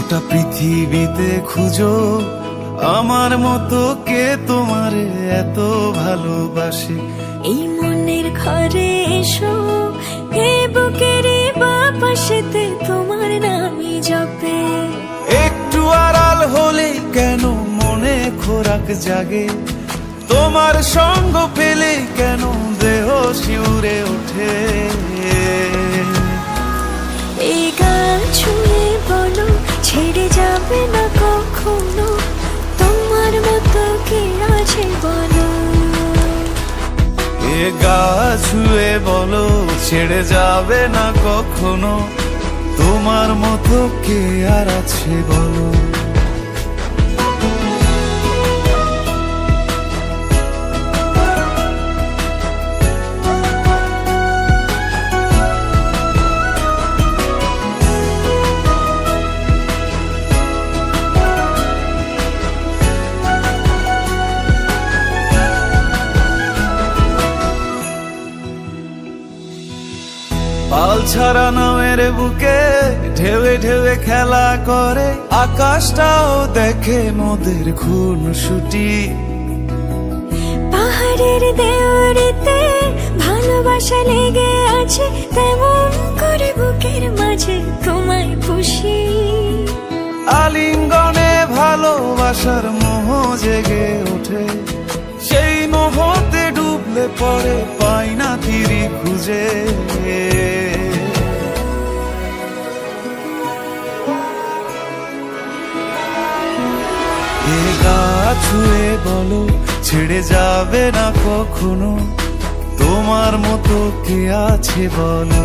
গোটা পৃথিবীতে খুঁজো আমার মতো কে তোমারে এত ভালোবাসে। এই মনের ঘরে এসো, এ বুকের বাপাশেতে তোমার নামই জপে। একটু আড়াল হলেই কেন মনে খোরাক জাগে, তোমার সঙ্গ পেলে কেন দেহ শিউরে ওঠে। এই গান ছুঁয়ে বলো ছেড়ে যাবে না কখনো, তোমার মতো কে আছে বলো। এ গা ছুঁয়ে বলো ছেড়ে যাবে না কখনো, তোমার মতো কে আর আছে বলো। পাল ছাড়া নামের বুকে ঢেউে ঢেউে খেলা করে, আকাশটাও দেখে মোদের খুনসুটি। পাহাড়ের দেওয়ারিতে ভালোবাসা লেগে আছে, তেমন করে বুকের মাঝে তোমায় পুষি। আলিঙ্গনে ভালোবাসার মোহ জেগে ওঠে, সেই মোহতে ডুবলে পড়ে পাই না তীরি খুঁজে। এ গা ছুঁয়ে বলো ছেড়ে যাবে না কখনো, তোমার মতো কে আছে বলো।